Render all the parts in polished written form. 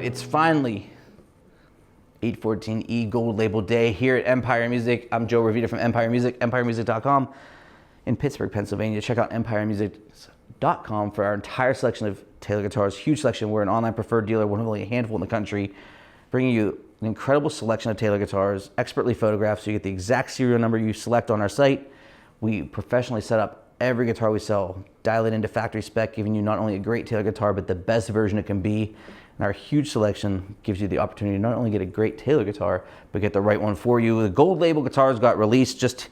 it's finally 814e Gold Label Day here at Empire Music. I'm Joe Ravita from Empire Music, empiremusic.com in Pittsburgh, Pennsylvania. Check out empiremusic.com for our entire selection of Taylor guitars. Huge selection. We're an online preferred dealer, one of only a handful in the country, bringing you an incredible selection of Taylor guitars, expertly photographed, so you get the exact serial number you select on our site. We professionally set up every guitar we sell, dial it into factory spec, giving you not only a great Taylor guitar, but the best version it can be. And our huge selection gives you the opportunity to not only get a great Taylor guitar, but get the right one for you. The Gold Label guitars got released just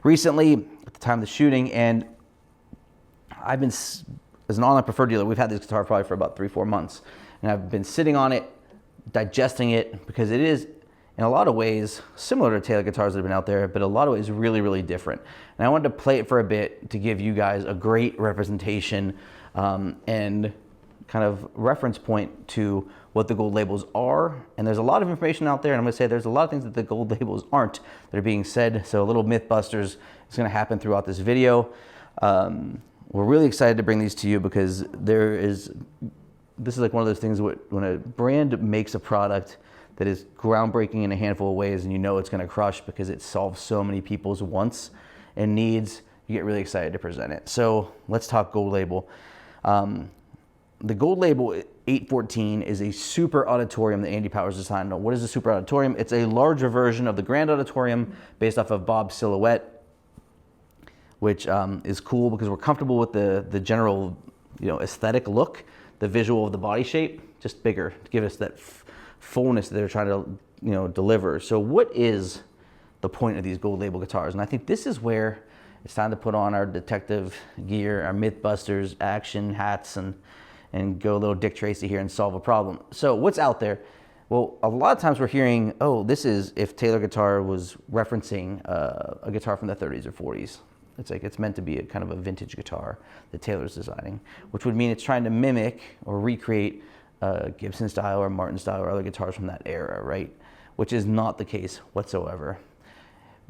recently at the time of the shooting, and I've been, as an online preferred dealer, we've had this guitar probably for about 3-4 months. And I've been sitting on it, digesting it, because it is, in a lot of ways, similar to Taylor guitars that have been out there, but a lot of ways really, really different. And I wanted to play it for a bit to give you guys a great representation and kind of reference point to what the gold labels are. And there's a lot of information out there, and I'm gonna say there's a lot of things that the gold labels aren't that are being said. So a little Mythbusters is gonna happen throughout this video. We're really excited to bring these to you because this is like one of those things when a brand makes a product that is groundbreaking in a handful of ways, and you know it's gonna crush because it solves so many people's wants and needs, you get really excited to present it. So let's talk gold label. The Gold Label 814 is a super auditorium that Andy Powers designed. Now, what is a super auditorium? It's a larger version of the Grand Auditorium based off of Bob's silhouette, which is cool because we're comfortable with the general, aesthetic look, the visual of the body shape, just bigger to give us that fullness that they're trying to, deliver. So what is the point of these Gold Label guitars? And I think this is where it's time to put on our detective gear, our Mythbusters action hats, and go a little Dick Tracy here and solve a problem. So what's out there? Well, a lot of times we're hearing, oh, this is if Taylor guitar was referencing a guitar from the 30s or 40s. It's like it's meant to be a kind of a vintage guitar that Taylor's designing, which would mean it's trying to mimic or recreate Gibson style or Martin style or other guitars from that era, right? Which is not the case whatsoever.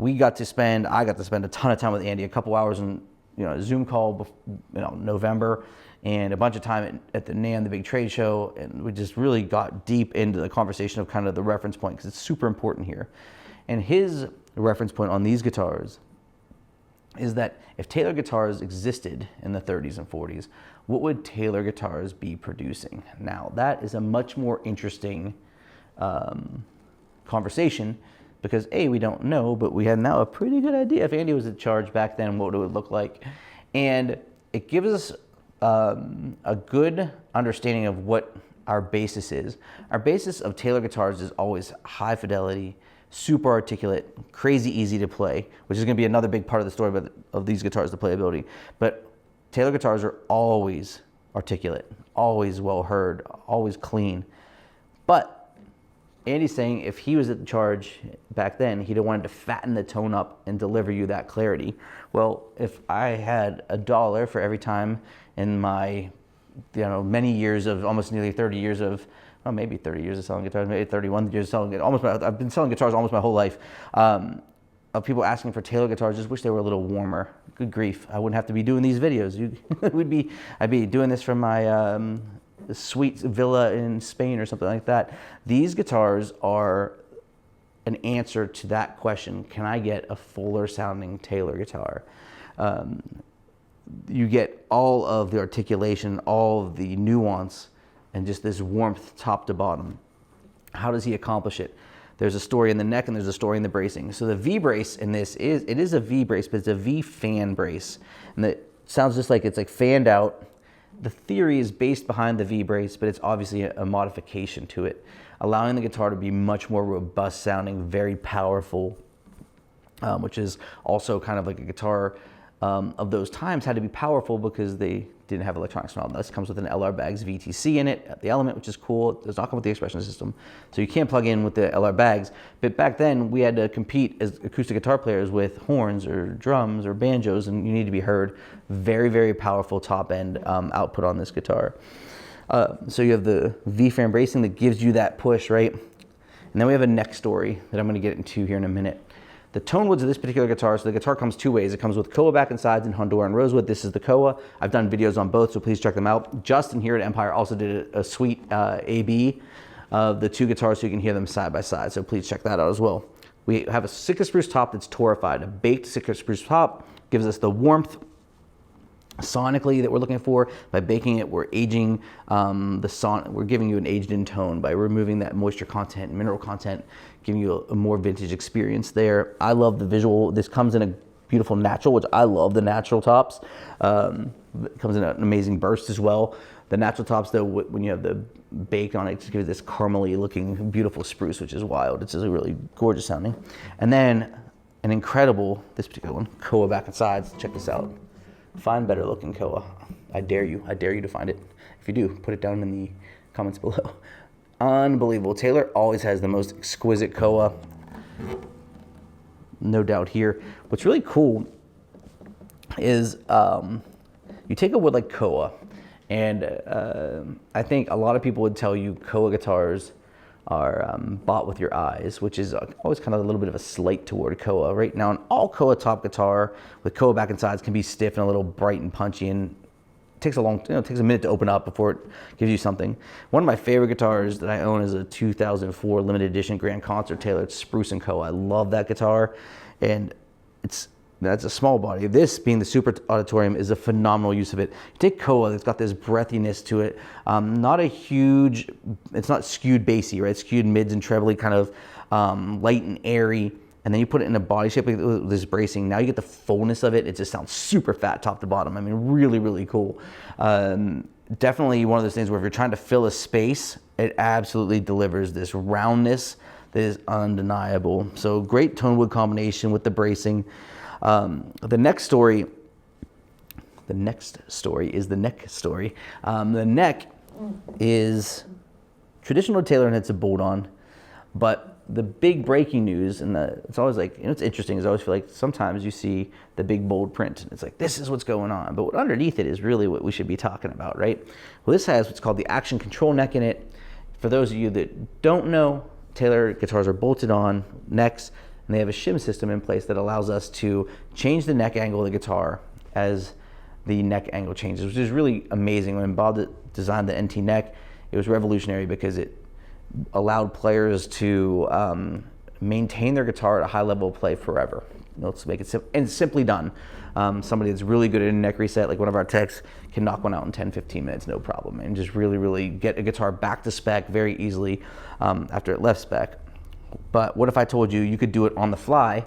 I got to spend a ton of time with Andy, a couple hours in a Zoom call, November, and a bunch of time at the NAMM, the big trade show, and we just really got deep into the conversation of kind of the reference point, because it's super important here. And his reference point on these guitars is that if Taylor guitars existed in the 30s and 40s, what would Taylor guitars be producing? Now, that is a much more interesting conversation, because A, we don't know, but we have now a pretty good idea if Andy was in charge back then, what it would look like. And it gives us a good understanding of what our basis is. Our basis of Taylor guitars is always high fidelity, super articulate, crazy easy to play, which is gonna be another big part of the story of these guitars, the playability. But Taylor guitars are always articulate, always well heard, always clean. But Andy's saying if he was in charge back then, he'd have wanted to fatten the tone up and deliver you that clarity. Well, if I had $1 for every time in my, many years of almost nearly 30 years of, well, maybe 30 years of selling guitars, maybe 31 years of selling it. I've been selling guitars almost my whole life. Of people asking for Taylor guitars, just wish they were a little warmer. Good grief, I wouldn't have to be doing these videos. I'd be doing this from my sweet villa in Spain or something like that. These guitars are an answer to that question. Can I get a fuller sounding Taylor guitar? You get all of the articulation, all of the nuance, and just this warmth top to bottom. How does he accomplish it? There's a story in the neck and there's a story in the bracing. So the V brace in this is a V brace, but it's a V fan brace. And it sounds just like it's like fanned out. The theory is based behind the V brace, but it's obviously a modification to it, allowing the guitar to be much more robust sounding, very powerful, which is also kind of like a guitar of those times had to be powerful because they didn't have electronics and all. This comes with an LR Baggs VTC in it, the Element, which is cool. It does not come with the expression system, so you can't plug in with the LR Baggs. But back then, we had to compete as acoustic guitar players with horns or drums or banjos, and you need to be heard. Very, very powerful top-end output on this guitar. So you have the V-frame bracing that gives you that push, right? And then we have a neck story that I'm going to get into here in a minute. The Tonewoods of this particular guitar, so the guitar comes two ways. It comes with Koa back and sides and Honduran and rosewood. This is the Koa. I've done videos on both, so please check them out. Justin here at Empire also did a sweet AB of the two guitars so you can hear them side by side. So please check that out as well. We have a Sitka spruce top that's torrefied. A baked Sitka spruce top gives us the warmth sonically that we're looking for. By baking it, we're aging we're giving you an aged in tone by removing that moisture content, mineral content, giving you a more vintage experience there. I love the visual. This comes in a beautiful natural, which I love the natural tops. It comes in an amazing burst as well. The natural tops, though, when you have the baked on it, just gives this caramely looking beautiful spruce, which is wild. It's just really gorgeous sounding. And then an incredible, this particular one, Koa back and sides. Check this out. Find better looking Koa. I dare you to find it. If you do, put it down in the comments below. Unbelievable. Taylor always has the most exquisite Koa. No doubt here. What's really cool is you take a wood like Koa, and I think a lot of people would tell you Koa guitars are bought with your eyes, which is always kind of a little bit of a slight toward Koa. Right now, an all Koa top guitar with Koa back and sides can be stiff and a little bright and punchy, and it takes it takes a minute to open up before it gives you something. One of my favorite guitars that I own is a 2004 limited edition Grand Concert Taylor. It's spruce and Koa. I love that guitar, and that's a small body. This, being the Super Auditorium, is a phenomenal use of it. You take Koa, it's got this breathiness to it. It's not skewed bassy, right? It's skewed mids and trebly, kind of light and airy. And then you put it in a body shape with this bracing. Now you get the fullness of it. It just sounds super fat top to bottom. I mean, really, really cool. Definitely one of those things where if you're trying to fill a space, it absolutely delivers this roundness that is undeniable. So great tone wood combination with the bracing. The next story is the neck story. The neck is traditional Taylor and it's a bolt on, but the big breaking news, and it's always like, it's interesting, is I always feel like sometimes you see the big bold print and it's like, this is what's going on, but what underneath it is really what we should be talking about, right? Well, this has what's called the action control neck in it. For those of you that don't know, Taylor guitars are bolted on necks, and they have a shim system in place that allows us to change the neck angle of the guitar as the neck angle changes, which is really amazing. When Bob designed the NT neck, it was revolutionary because it allowed players to maintain their guitar at a high level of play forever. Let's make it and simply done. Somebody that's really good at a neck reset, like one of our techs, can knock one out in 10-15 minutes, no problem, and just really, really get a guitar back to spec very easily after it left spec. But what if I told you could do it on the fly,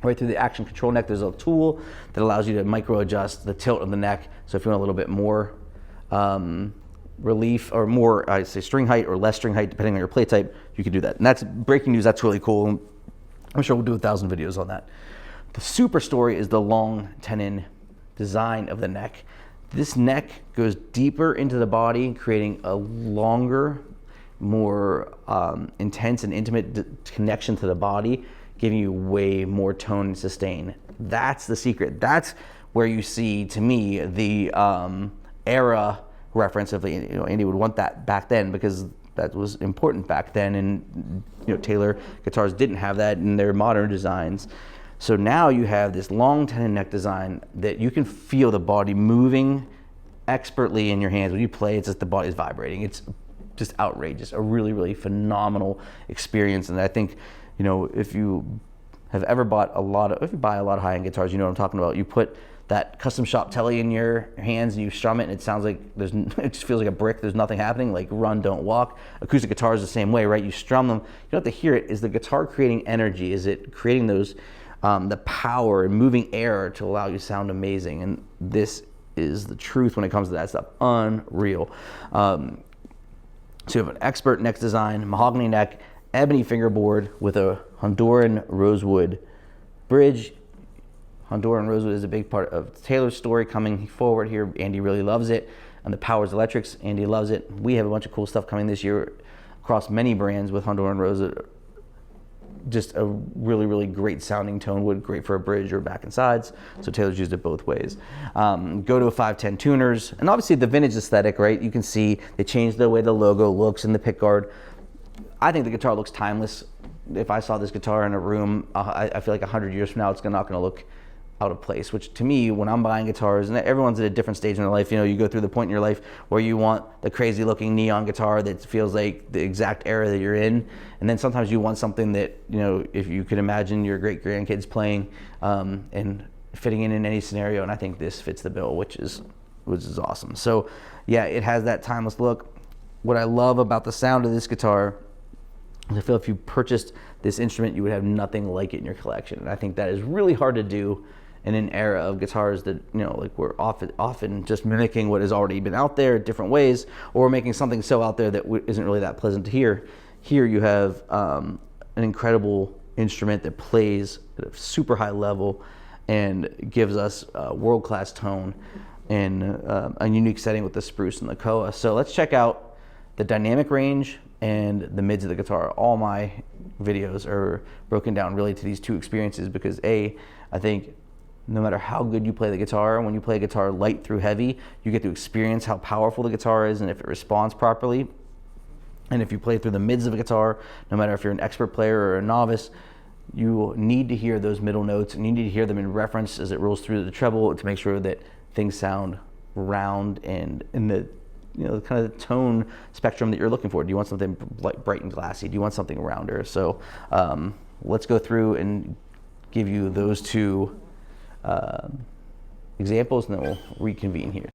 right through the action control neck? There's a tool that allows you to micro adjust the tilt of the neck. So if you want a little bit more relief, or more, I say, string height or less string height, depending on your play type, you can do that. And that's breaking news. That's really cool. I'm sure we'll do 1,000 videos on that. The super story is the long tenon design of the neck. This neck goes deeper into the body, creating a longer, more intense and intimate connection to the body, giving you way more tone and sustain. That's the secret. That's where you see, to me, the era reference of Andy would want that back then, because that was important back then, and Taylor guitars didn't have that in their modern designs. So now you have this long tenon neck design that you can feel the body moving expertly in your hands. When you play, it's just the body is vibrating. It's just outrageous. A really, really phenomenal experience. And I think, if you have ever if you buy a lot of high-end guitars, you know what I'm talking about. You put that custom shop telly in your hands and you strum it, and it sounds like it just feels like a brick. There's nothing happening, like run, don't walk. Acoustic guitar is the same way, right? You strum them. You don't have to hear it. Is the guitar creating energy? Is it creating those, the power and moving air to allow you to sound amazing? And this is the truth when it comes to that stuff. Unreal. So you have an expert neck design, mahogany neck, ebony fingerboard with a Honduran rosewood bridge. Honduran rosewood is a big part of Taylor's story coming forward here. Andy really loves it. And the Powers Electrics, Andy loves it. We have a bunch of cool stuff coming this year across many brands with Honduran rosewood. Just a really, really great sounding tone wood, great for a bridge or back and sides. So Taylor's used it both ways. Go to a 510 tuners, and obviously the vintage aesthetic, right? You can see they changed the way the logo looks in the pickguard. I think the guitar looks timeless. If I saw this guitar in a room, I feel like 100 years from now, it's not going to look out of place, which to me, when I'm buying guitars, and everyone's at a different stage in their life, you know, you go through the point in your life where you want the crazy looking neon guitar that feels like the exact era that you're in, and then sometimes you want something that, you know, if you could imagine your great grandkids playing and fitting in any scenario, and I think this fits the bill, which is awesome. So yeah, it has that timeless look. What I love about the sound of this guitar, I feel if you purchased this instrument, you would have nothing like it in your collection. And I think that is really hard to do in an era of guitars that, you know, like we're often just mimicking what has already been out there different ways, or we're making something so out there that isn't really that pleasant to hear. Here you have an incredible instrument that plays at a super high level and gives us a world-class tone in a unique setting with the spruce and the Koa. So let's check out the dynamic range and the mids of the guitar. All my videos are broken down really to these two experiences because I think no matter how good you play the guitar, when you play a guitar light through heavy, you get to experience how powerful the guitar is and if it responds properly. And if you play through the mids of a guitar, no matter if you're an expert player or a novice, you need to hear those middle notes, and you need to hear them in reference as it rolls through the treble to make sure that things sound round and in the, you know, kind of the tone spectrum that you're looking for. Do you want something like bright and glassy? Do you want something rounder? So let's go through and give you those two examples, and then we'll reconvene here.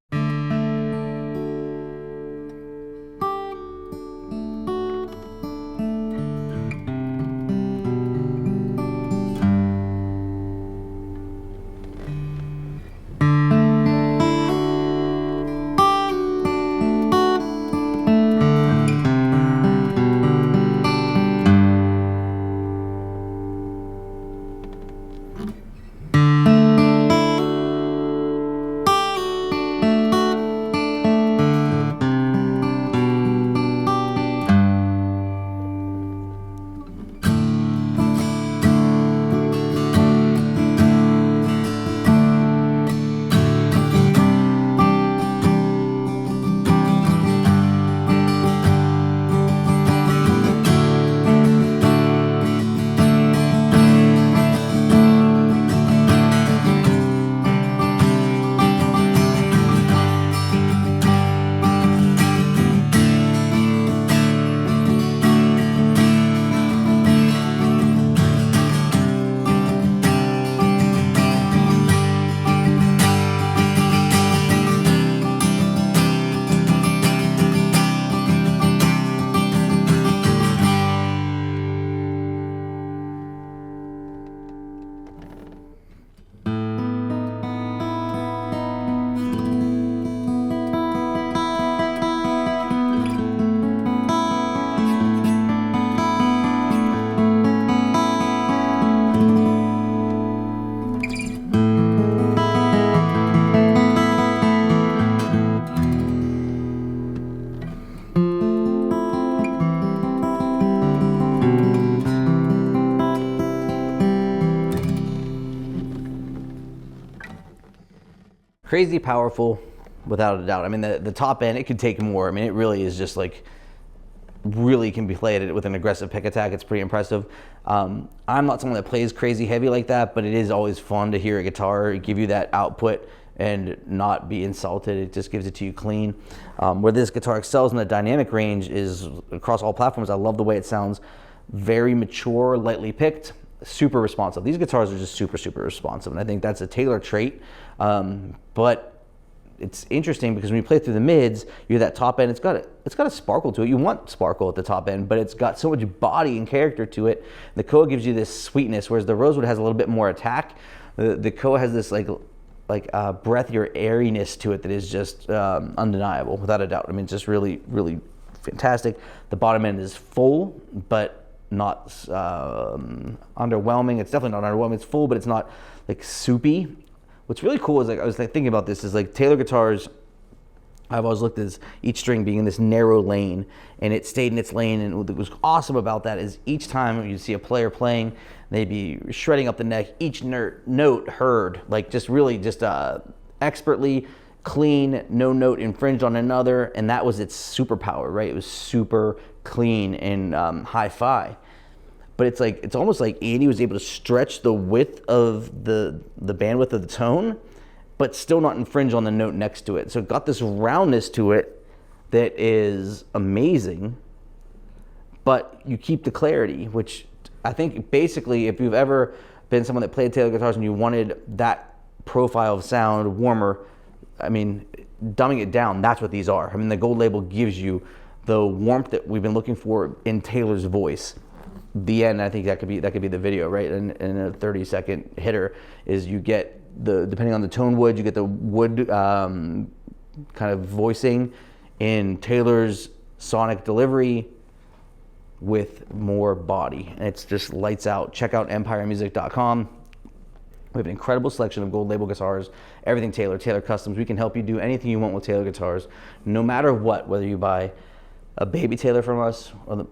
Crazy powerful, without a doubt. I mean, the top end, it could take more. I mean, it really is just like, really can be played with an aggressive pick attack. It's pretty impressive. I'm not someone that plays crazy heavy like that, but it is always fun to hear a guitar give you that output and not be insulted. It just gives it to you clean. Where this guitar excels in the dynamic range is across all platforms. I love the way it sounds. Very mature, lightly picked, super responsive. These guitars are just super, super responsive, and I think that's a Taylor trait. But it's interesting because when you play through the mids, you hear that top end. It's got a sparkle to it. You want sparkle at the top end, but it's got so much body and character to it. The Koa gives you this sweetness, whereas the Rosewood has a little bit more attack. The Koa has this like breathier airiness to it that is just undeniable, without a doubt. I mean, it's just really, really fantastic. The bottom end is full, but not underwhelming. It's definitely not underwhelming. It's full, but it's not like soupy. What's really cool is, like, I was thinking about this, is like Taylor guitars, I've always looked at each string being in this narrow lane, and it stayed in its lane. And what was awesome about that is each time you see a player playing, they'd be shredding up the neck, each note heard, like just really just expertly clean, no note infringed on another, and that was its superpower, right? It was super clean and hi-fi. but it's almost like Andy was able to stretch the width of the bandwidth of the tone, but still not infringe on the note next to it. So it got this roundness to it that is amazing, but you keep the clarity, which I think basically, if you've ever been someone that played Taylor guitars and you wanted that profile of sound, warmer, I mean, dumbing it down, that's what these are. I mean, the gold label gives you the warmth that we've been looking for in Taylor's voice. The end, I think that could be the video, right? In a 30-second hitter, is you get depending on the Tonewoods, you get the wood kind of voicing in Taylor's sonic delivery with more body, and it's just lights out. Check out empiremusic.com. We have an incredible selection of gold label guitars, everything Taylor Customs. We can help you do anything you want with Taylor guitars, no matter what, whether you buy a baby Taylor from us or the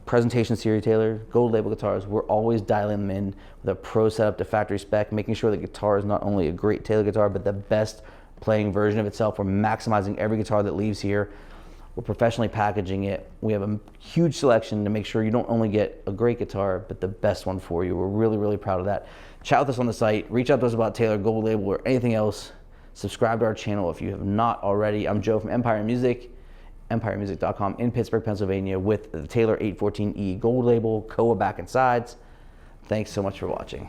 presentation series Taylor, gold label guitars. We're always dialing them in with a pro setup to factory spec, making sure the guitar is not only a great Taylor guitar, but the best playing version of itself. We're maximizing every guitar that leaves here. We're professionally packaging it. We have a huge selection to make sure you don't only get a great guitar, but the best one for you. We're really, really proud of that. Chat with us on the site. Reach out to us about Taylor Gold Label or anything else. Subscribe to our channel if you have not already. I'm Joe from Empire Music, empiremusic.com in Pittsburgh, Pennsylvania, with the Taylor 814e Gold Label, Koa back and sides. Thanks so much for watching.